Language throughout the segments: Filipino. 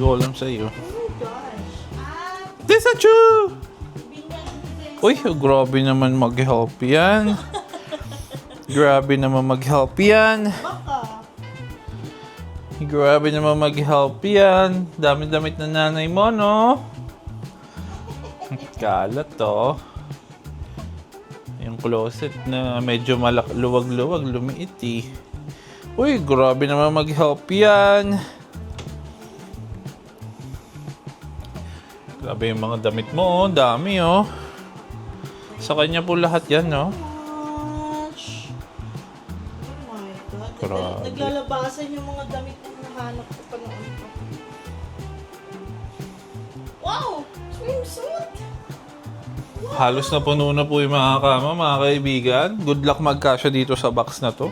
ko alam sa'yo. Oh my gosh. Desachu! Binyag. Uy, grabe naman mag-help yan. Grabe naman mag-help yan. Baka. Grabe naman mag-help yan. Dami-damit na nanay mo, no? Kalat to. Yung closet na medyo luwag-luwag, lumiit eh. Uy, grabe naman mag-help yan. Grabe yung mga damit mo, oh. Dami, oh. Sa kanya po lahat yan, no? Gosh. Oh my God. Grabe. Naglalabasan yung mga damit na nahanap ko pa noon. Wow! Swimsuit! Halos na puno na po yung mga kama, mga kaibigan. Good luck magkasya dito sa box na to.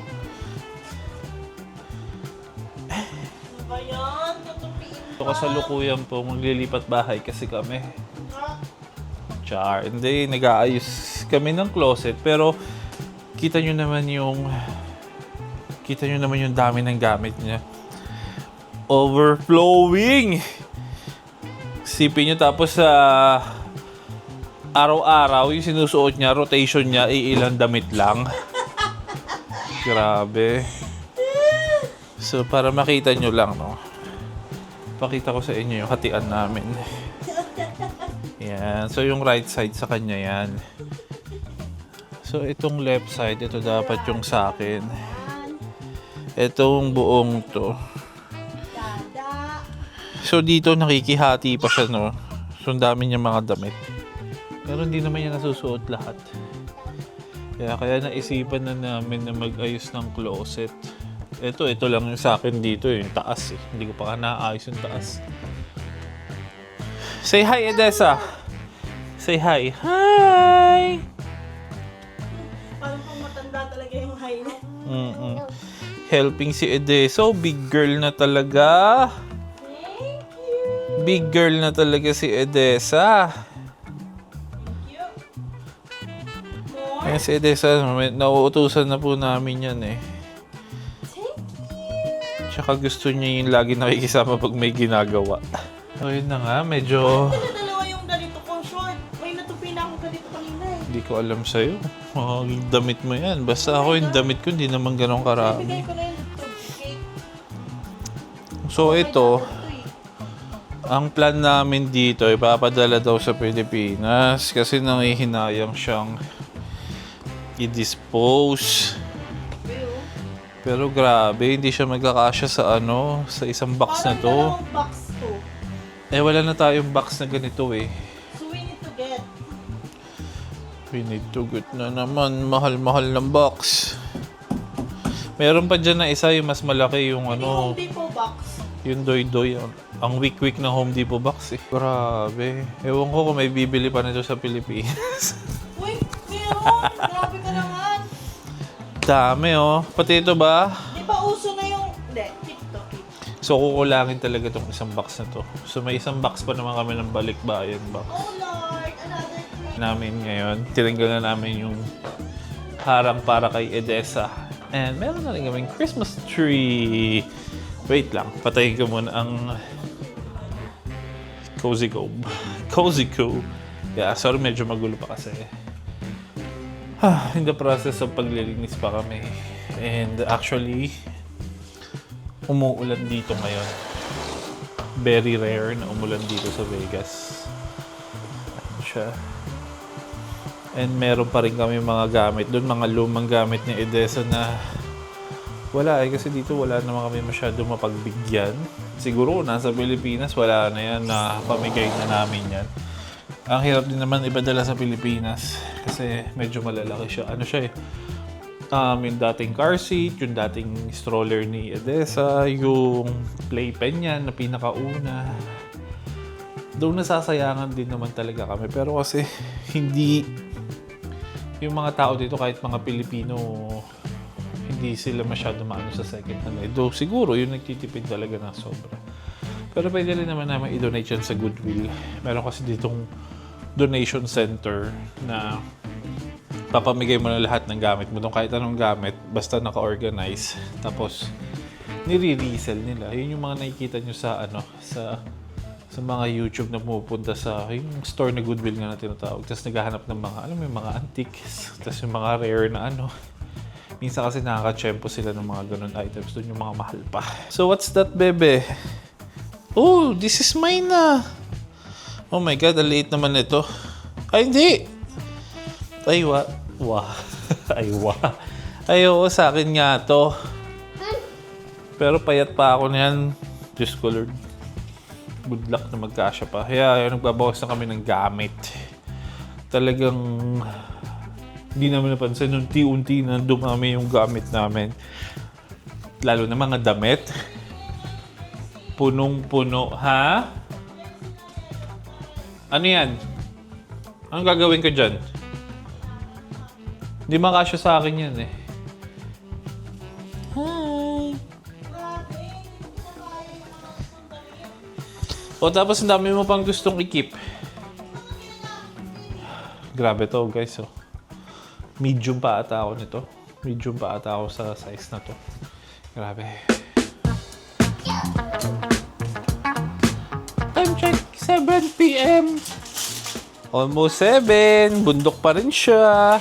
Ano ba yan? Tutupiin Ito kasalukuyan po, maglilipat bahay kasi kami. ka. Char. Hindi, nag-aayos kami ng closet. Pero, kita nyo naman yung dami ng gamit niya. Overflowing! Sipin nyo tapos sa araw-araw, yung sinusuot niya, rotation niya, ilang damit lang. Grabe. So, para makita nyo lang, no? Pakita ko sa inyo yung hatian namin. Yan. So, yung right side sa kanya yan. So, itong left side, ito dapat yung sa akin. Itong buong to. Dada. So, dito nakikihati pa siya, no? So, ang dami niya mga damit. Pero hindi naman niya nasusuot lahat. Kaya naisipan na namin na mag-ayos ng closet. Ito lang yung sa akin dito, yung taas eh. Hindi ko pa naayos yung taas. Say hi, Edessa! Say hi. Hi! Parang kung matanda talaga yung high na. Helping si Edessa. Big girl na talaga. Thank you. Big girl na talaga si Edessa. Thank you. More. Ayan si Edessa, nauutusan na po namin yan eh. Thank you. Tsaka gusto niya yung lagi nakikisama pag may ginagawa. So yun na nga, medyo Dalawa yung ganito kong short. May natupi na akong ganito kanina eh. hindi ko alam sa'yo. Yung damit mo yan. Basta ako yung damit ko, hindi naman ganun Bigay karami. ko na yung cake. So ito, Ito eh. ang plan namin dito, ipapadala daw sa Pilipinas kasi nangihinayang siyang i-dispose. Pero grabe, hindi siya magkakasya sa sa isang box na Parang to. dalawang box to. Eh wala na tayong box na ganito eh. So we need to get. We need to get na naman, mahal-mahal ng box. Meron pa dyan na isa, yung mas malaki, yung Yung Home Depot box. yung doy-doy. Ang weak-weak na Home Depot box eh. Grabe. Ewan ko kung may bibili pa nito sa Pilipinas. Uy, meron! Grabe ka naman! Dami oh. Pati ito ba? Di ba uso na yung... Hindi, keep to, keep. So kukulangin talaga itong isang box na to. So may isang box pa naman kami ng balikbayan box Oh Lord, another thing. namin ngayon. Tinanggal na namin yung harang para kay Edessa. And meron na rin kaming Christmas tree. Wait lang, patayin ko muna ang Cozy Cove. Cozy Cove. Yeah, sorry medyo magulo pa kasi. In the process of paglilinis pa kami. And actually, umuulan dito ngayon. Very rare na umulan dito sa Vegas. Ano siya. And meron pa rin kami mga gamit doon, mga lumang gamit ni Edessa na wala eh, kasi dito wala naman kami masyado mapagbigyan. Siguro nasa Pilipinas wala na yan, na pamigay na namin yan. Ang hirap din naman ipadala sa Pilipinas kasi medyo malalaki siya. Ano siya eh, yung dating car seat, yung dating stroller ni Edessa, yung playpen niya na pinakauna. Doon nasasayangan din naman talaga kami. Pero kasi hindi, yung mga tao dito kahit mga Pilipino, hindi sila masyado maano sa second hand. Though siguro yung nagtitipid talaga ng sobra. Pero pwede rin naman namin i-donate yan sa Goodwill. Meron kasi ditong donation center na papamigay mo na lahat ng gamit mo doon, kahit anong gamit, basta naka-organize. Tapos, nire-resell nila. Yun yung mga nakikita nyo sa, sa sa mga YouTube na pumupunta sa yung store na Goodwill nga na tinatawag. Tapos naghahanap ng mga, alam mo yung mga antiques. Tapos yung mga rare na ano. Minsan kasi nakaka-tsempo sila ng mga ganun items. Doon yung mga mahal pa. So what's that, bebe? Oh, this is mine na. Oh my God, ang liit naman ito. Ay, hindi. Ay, Ay, Ay, oo, sa akin nga to. Pero payat pa ako niyan. Diyos ko, Lord. Good luck na magkasya pa. Kaya nagbabawas na kami ng gamit. Talagang hindi namin napansin. Unti-unti na dumami yung gamit namin. Lalo na mga damit. Punong-puno. Ha? Ano yan? Anong gagawin ko dyan? Hindi makasya sa akin yan eh. Hi! O tapos ang dami mo pang gustong i-keep. Grabe to guys oh. Medium pa ata ako nito. Medium pa ata ako sa size na to. Grabe. Time check, 7 p.m. Almost 7. Bundok pa rin siya.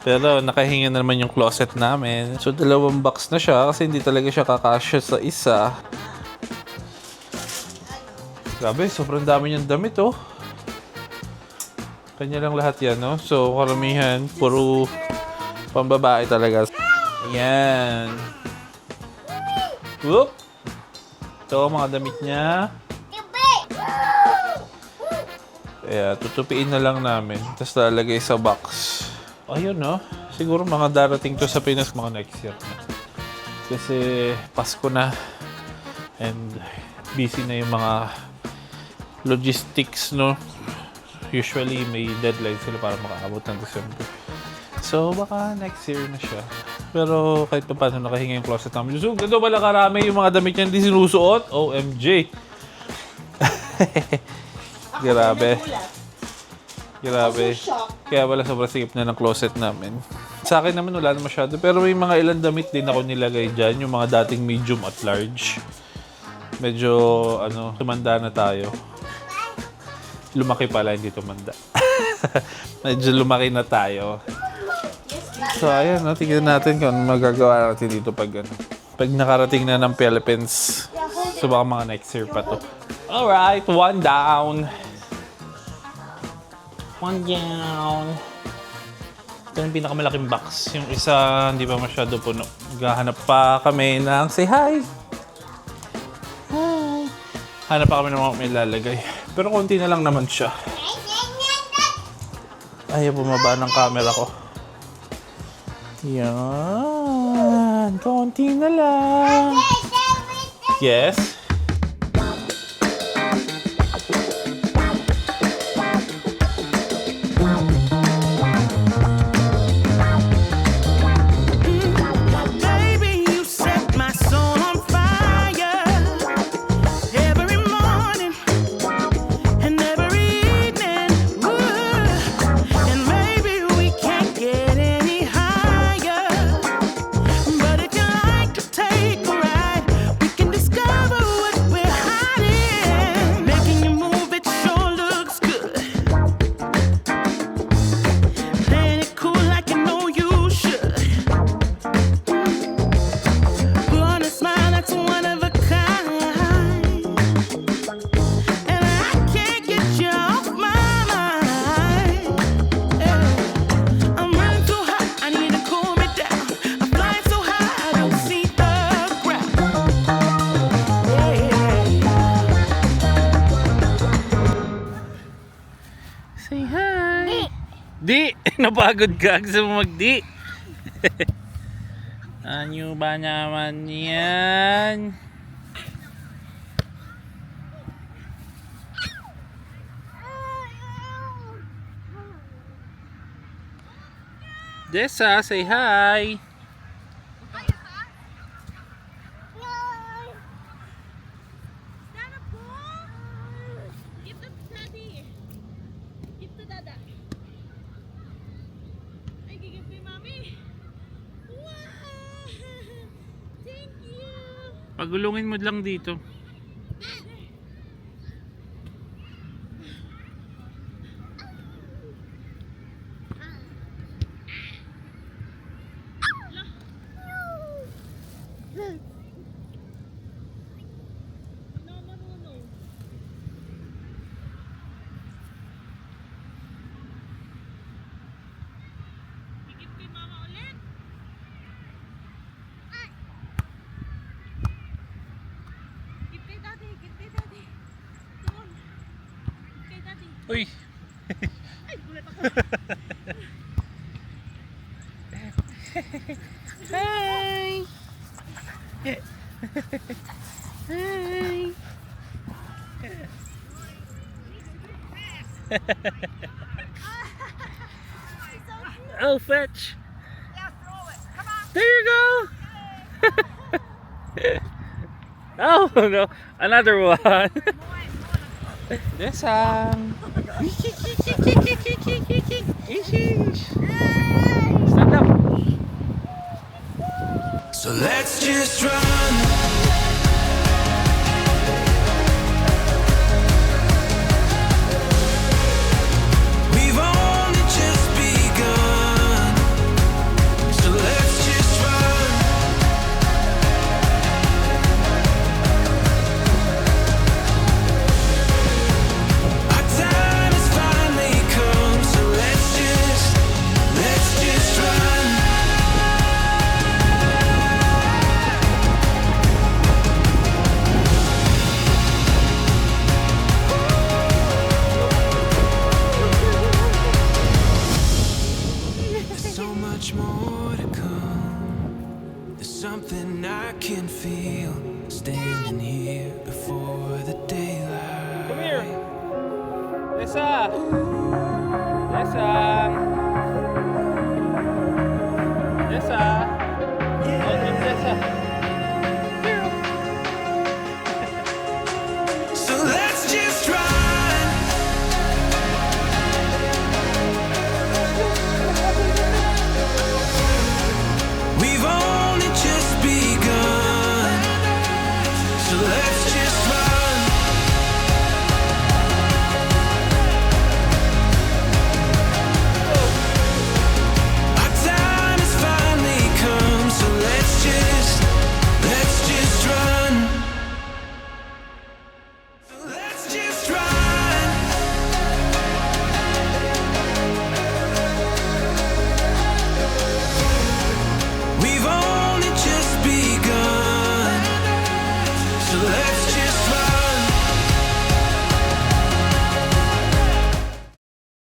Pero nakahinga na naman yung closet namin. So 2 box na siya kasi hindi talaga siya kakasya sa isa. Grabe, sobrang dami niyang damit oh. Kanya lang lahat yan, no? So, karamihan, puro pambabae talaga. Yan. Whoop! Ito, mga damit niya. Kaya, tutupiin na lang namin. Tapos lalagay sa box. Ayun, no? Siguro mga darating to sa Pinas mga next year na. Kasi, Pasko na. And, busy na yung mga logistics, no? Usually, may deadline sila para makaabot ng December. So, baka next year na siya. Pero, kahit pa paano nakahinga yung closet namin. So, ganda pala karami yung mga damit niya hindi sinusuot. OMG! Grabe. Grabe. Kaya pala sobrang sikip na ng closet namin. Sa akin naman wala na masyado. Pero may mga ilang damit din ako nilagay dyan. Yung mga dating medium at large. Medyo, tumanda na tayo. Lumaki pala, hindi tumanda. Medyo lumaki na tayo. So, ayan, no? Tingnan natin kung ano magagawa natin dito pag nakarating na ng Philippines. So, baka mga next year pa to. Alright, 1 down. 1 down. Ito yung pinakamalaking box. Yung isa, hindi pa masyado puno. Maghahanap pa kami ng say hi. Hi. Hanap pa kami ng mga may lalagay. Pero konti na lang naman siya. Ayaw bumaba ng camera ko. Yan. Konti na lang. Yes? Say hi! Di! Napagod ka. Gusto mo mag-di? Ano ba naman yan? Dessa, say hi! Pagulungin mo lang dito. Uy! Ay, gulat ako. Hi! Oh, fetch! Yeah, throw it. Come on. There you go! Oh no, another one. Desang. Stand up. So let's just run. We've only just begun. So let's just run. Our time has finally come. So let's just run. There's so much more to come. There's something I can feel standing here before the daylight. Come here. Desa. Desa. Desa.